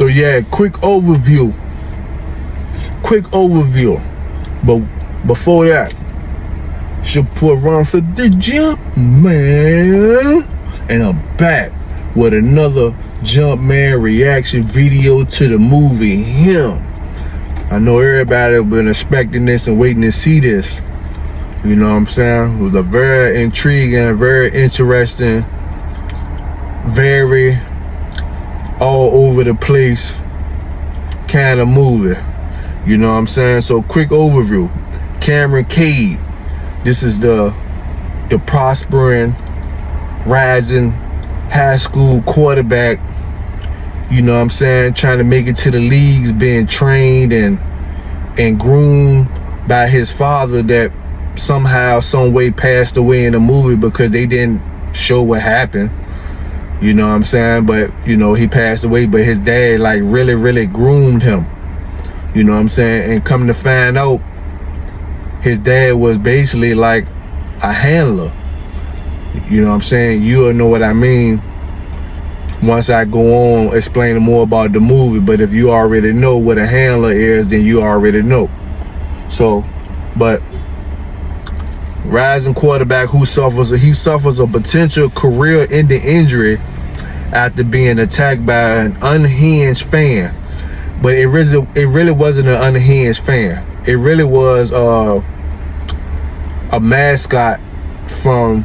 So yeah, quick overview. But before that, should put Run for the Jump, man. And I'm back with another Jumpman reaction video to the movie Him. I know everybody have been expecting this and waiting to see this. You know what I'm saying? It was a very intriguing, very interesting, very all over the place kind of movie. You know what I'm saying? So quick overview. Cade. This is the prospering, rising high school quarterback. You know what I'm saying? Trying to make it to the leagues, being trained and groomed by his father that somehow, some way passed away in the movie because they didn't show what happened. You know what I'm saying? But, you know, he passed away, but his dad, like, really groomed him. You know what I'm saying? And come to find out, his dad was basically like a handler. You know what I'm saying? You'll know what I mean once I go on explaining more about the movie. But if you already know what a handler is, then you already know. So, but rising quarterback who suffers a potential career-ending injury after being attacked by an unhinged fan. But it really wasn't an unhinged fan. It really was a mascot from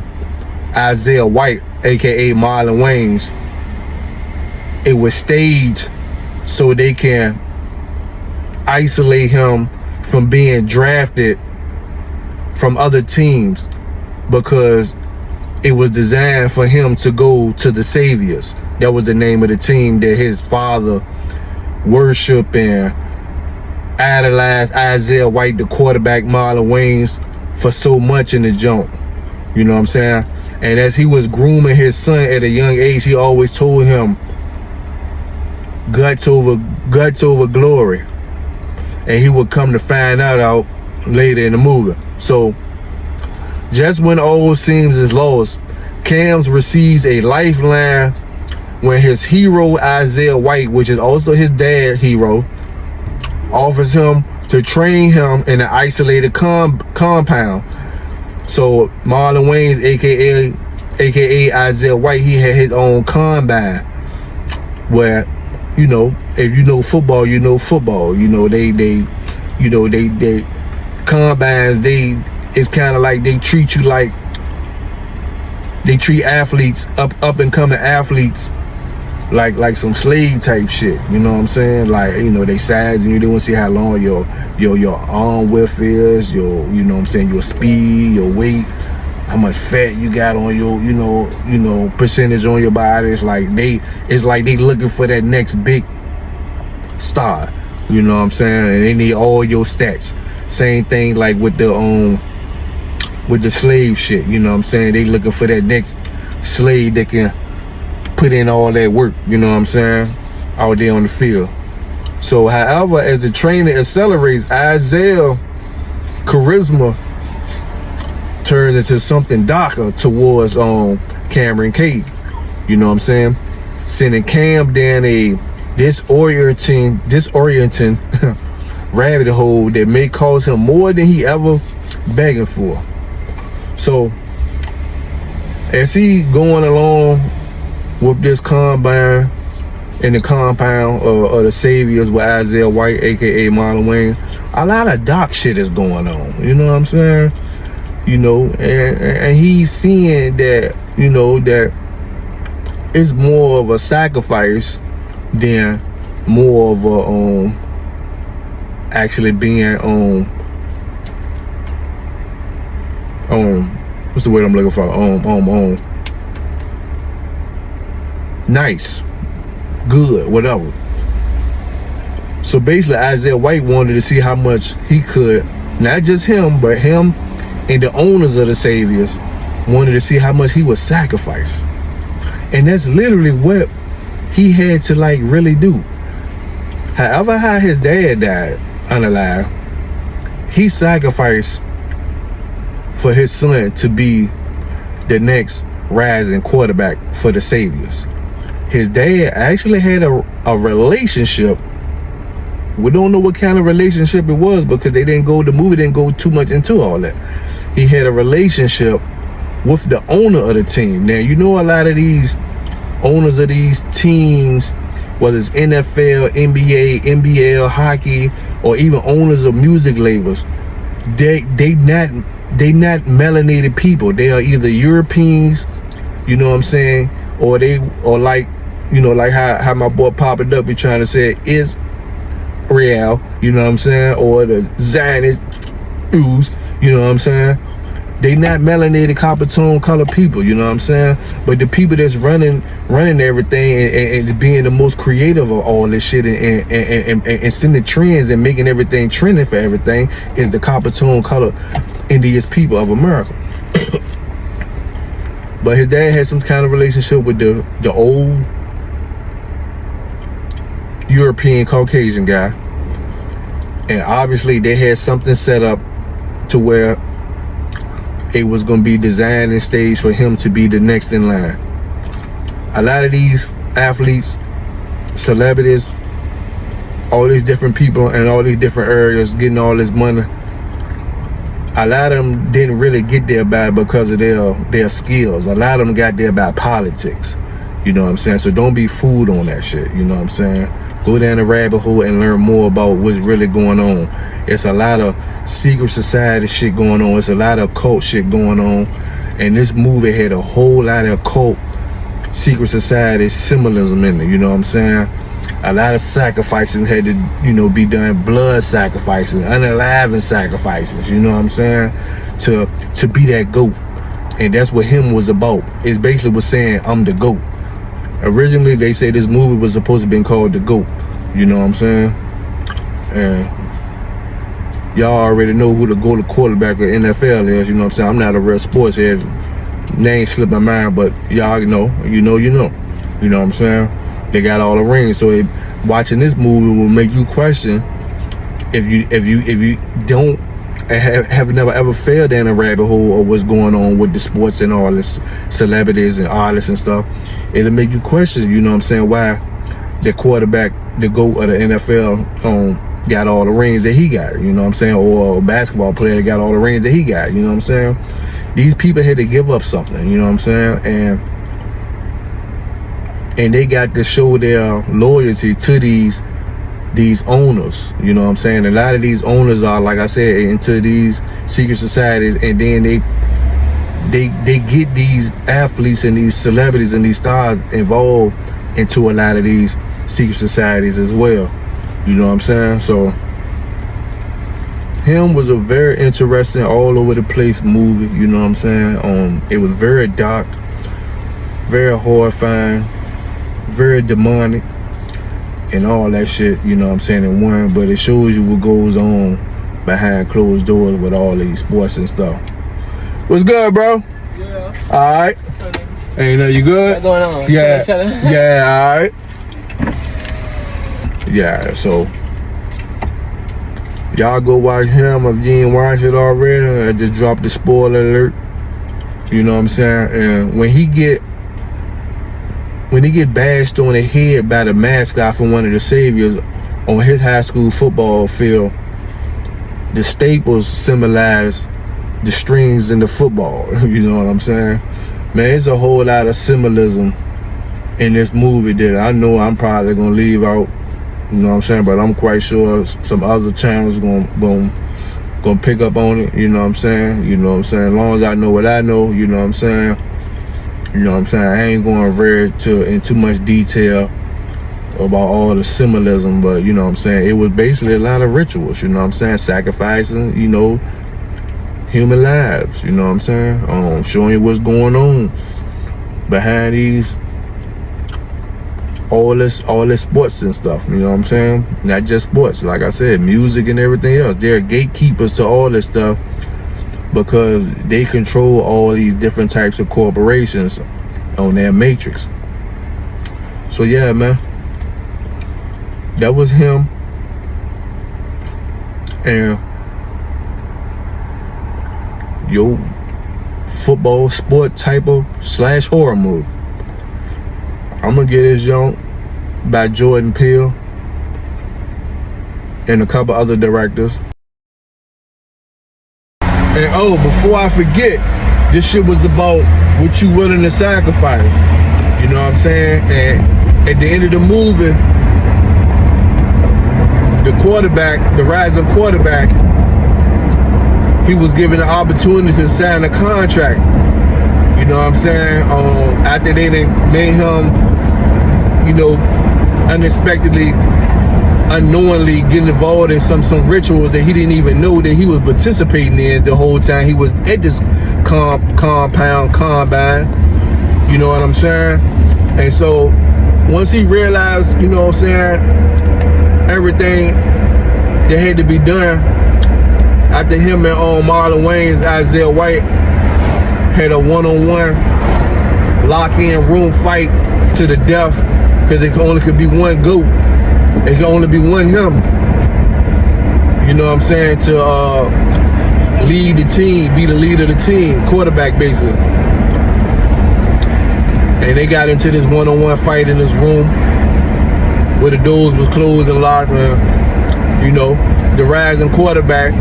Isaiah White, aka Marlon Wayans. It was staged so they can isolate him from being drafted from other teams, because it was designed for him to go to the Saviors. That was the name of the team that his father worshiped and idolized Isaiah White, the quarterback, Marlon Wayans, for so much in the jump. You know what I'm saying? And as he was grooming his son at a young age, he always told him guts over glory. And he would come to find out later in the movie. So just when all seems is lost, Cams receives a lifeline when his hero Isaiah White, which is also his dad's hero, offers him to train him in an isolated compound. So Marlon Wayans, aka Isaiah White, he had his own combine where, you know, if you know football, you know football. You know, they combines, it's kind of like they treat you like they treat athletes, up and coming athletes, like some slave type shit. You know what I'm saying? Like, you know, they size and you don't see how long your arm width is, you know what I'm saying, your speed, your weight, how much fat you got on your, you know, percentage on your body. It's like they looking for that next big star. You know what I'm saying? And they need all your stats. Same thing like with the slave shit. You know what I'm saying? They looking for that next slave that can put in all that work, you know what I'm saying, out there on the field. So however, as the training accelerates, Isaiah's charisma turns into something darker towards Cade. You know what I'm saying? Sending Cam down a disorienting rabbit hole that may cost him more than he ever begging for. So as he going along with this combine in the compound of the Saviors with Isaiah White, aka Marlon Wayans, a lot of dark shit is going on. You know what I'm saying? You know, and he's seeing that, you know, that it's more of a sacrifice than more of a actually being what's the word I'm looking for? Nice, good, whatever. So basically Isaiah White wanted to see how much he could, not just him, but him and the owners of the Saviors wanted to see how much he would sacrifice. And that's literally what he had to like really do. However, how his dad died unalive, he sacrificed for his son to be the next rising quarterback for the Saviors. his dad actually had a relationship. We don't know what kind of relationship it was because the movie didn't go too much into all that. He had a relationship with the owner of the team. Now, you know, a lot of these owners of these teams, whether it's NFL, NBA, NBL, hockey, or even owners of music labels, they not melanated people. They are either Europeans, you know what I'm saying, or like, you know, like how my boy Papa Duck be trying to say is real, you know what I'm saying, or the Zionist ooze, you know what I'm saying. They not melanated, copper tone color people, you know what I'm saying. But the people that's running everything and being the most creative of all this shit and sending trends and making everything trending for everything is the copper tone color indigenous people of America. But his dad had some kind of relationship with the old European Caucasian guy, and obviously they had something set up to where it was going to be designed and staged for him to be the next in line. A lot of these athletes, celebrities, all these different people in all these different areas getting all this money, a lot of them didn't really get there because of their skills. A lot of them got there by politics, you know what I'm saying. So don't be fooled on that shit, you know what I'm saying. Go down the rabbit hole and learn more about what's really going on. It's a lot of secret society shit going on. It's a lot of cult shit going on. And this movie had a whole lot of cult, secret society symbolism in it, you know what I'm saying? A lot of sacrifices had to, you know, be done. Blood sacrifices, unalive sacrifices, you know what I'm saying? To be that GOAT. And that's what him was about. It basically was saying, I'm the GOAT. Originally, they say this movie was supposed to be called The GOAT. You know what I'm saying? And y'all already know who the GOAT quarterback of NFL is. You know what I'm saying? I'm not a real sports head. Name slipped my mind, but y'all know. You know. You know what I'm saying? They got all the rings. So watching this movie will make you question if you don't have never ever failed in a rabbit hole or what's going on with the sports and all this celebrities and artists and stuff. It'll make you question, you know what I'm saying, why the quarterback, the GOAT of the NFL, got all the rings that he got, you know what I'm saying, or a basketball player got all the rings that he got, you know what I'm saying. These people had to give up something, you know what I'm saying, and they got to show their loyalty to these owners, you know what I'm saying. A lot of these owners are, like I said, into these secret societies, and then they get these athletes and these celebrities and these stars involved into a lot of these secret societies as well, you know what I'm saying. So him was a very interesting, all over the place movie, you know what I'm saying. It was very dark, very horrifying, very demonic, and all that shit, you know what I'm saying, in one. But it shows you what goes on behind closed doors with all these sports and stuff. What's good, bro? Yeah. All right. Hey, you good? What's going on? Yeah. Chilling. Yeah. All right. Yeah. So y'all go watch him if you ain't watched it already. I just dropped the spoiler alert. You know what I'm saying? And when he get bashed on the head by the mascot for one of the saviors on his high school football field, the staples symbolize the strings in the football. You know what I'm saying? Man, it's a whole lot of symbolism in this movie that I know I'm probably gonna leave out. You know what I'm saying? But I'm quite sure some other channels gonna pick up on it. You know what I'm saying? You know what I'm saying? As long as I know what I know, you know what I'm saying? You know what I'm saying? I ain't going in too much detail about all the symbolism, but you know what I'm saying? It was basically a lot of rituals, you know what I'm saying? Sacrificing, you know, human lives, you know what I'm saying? Showing you what's going on behind these, all this sports and stuff, you know what I'm saying? Not just sports, like I said, music and everything else. They're gatekeepers to all this stuff, because they control all these different types of corporations on their matrix. So yeah, man, that was him. And yo, football sport type of / horror movie. I'm gonna get this joint by Jordan Peele and a couple other directors. And oh, before I forget, this shit was about what you willing to sacrifice. You know what I'm saying? And at the end of the movie, the quarterback, the rising quarterback, he was given the opportunity to sign a contract. You know what I'm saying? After they made him, you know, unexpectedly, unknowingly get involved in some rituals that he didn't even know that he was participating in the whole time he was at this combine. You know what I'm saying? And so once he realized, you know what I'm saying, everything that had to be done, after him and Marlon Wayans, Isaiah White had a one-on-one lock-in room fight to the death, because it only could be one GOAT. It could only be one him. You know what I'm saying? To lead the team, be the leader of the team, quarterback basically. And they got into this one-on-one fight in this room where the doors was closed and locked. And, you know, the rising quarterback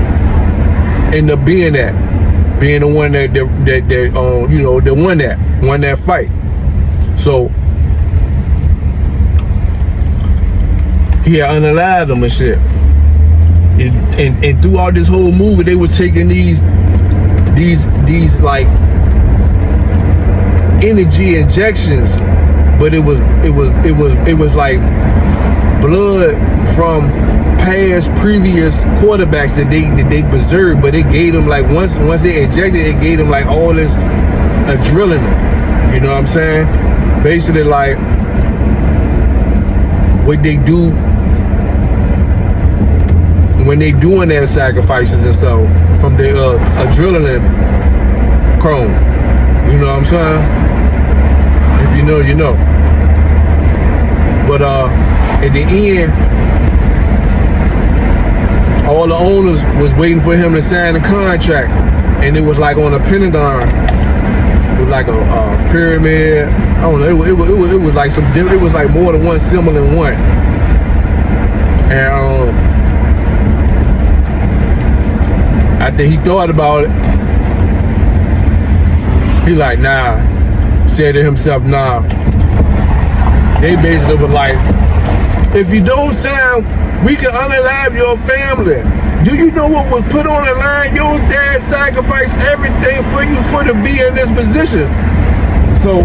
ended up being the one that you know, that won that fight. So he had unalived them and shit. And throughout this whole movie, they were taking these like energy injections, but it was like blood from previous quarterbacks that they preserved, but it gave them, like, once they injected it, gave them like all this adrenaline. You know what I'm saying? Basically, like what they do when they doing their sacrifices and stuff, from the adrenaline chrome. You know what I'm saying? If you know, you know. But at the end, all the owners was waiting for him to sign the contract, and it was like on a pentagon. It was like a pyramid. I don't know. It was like some. It was like more than one symbol in one. And after he thought about it, he like, nah. Said to himself, nah. They basically were like, if you don't sign, we can unalive your family. Do you know what was put on the line? Your dad sacrificed everything for you to be in this position. So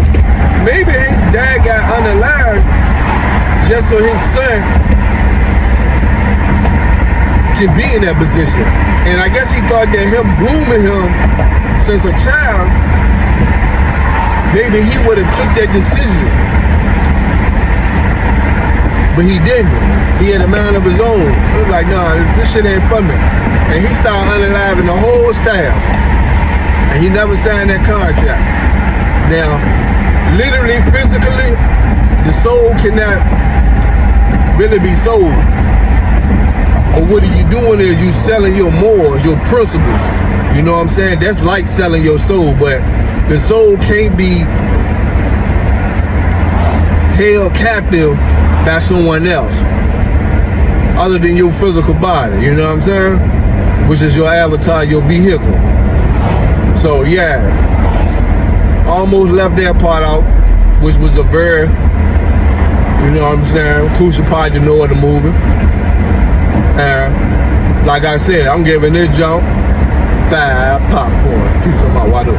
maybe his dad got unalived just so his son can be in that position. And I guess he thought that him grooming him since a child, maybe he would have took that decision. But he didn't. He had a mind of his own. He was like, nah, this shit ain't for me. And he started unaliving the whole staff. And he never signed that contract. Now, literally, physically, the soul cannot really be sold. But what are you doing is you selling your morals, your principles. You know what I'm saying? That's like selling your soul, but the soul can't be held captive by someone else other than your physical body. You know what I'm saying? Which is your avatar, your vehicle. So yeah, almost left that part out, which was a very, you know what I'm saying, crucial part to know of the movie. And like I said, I'm giving this jump 5 popcorn. Peace on my water.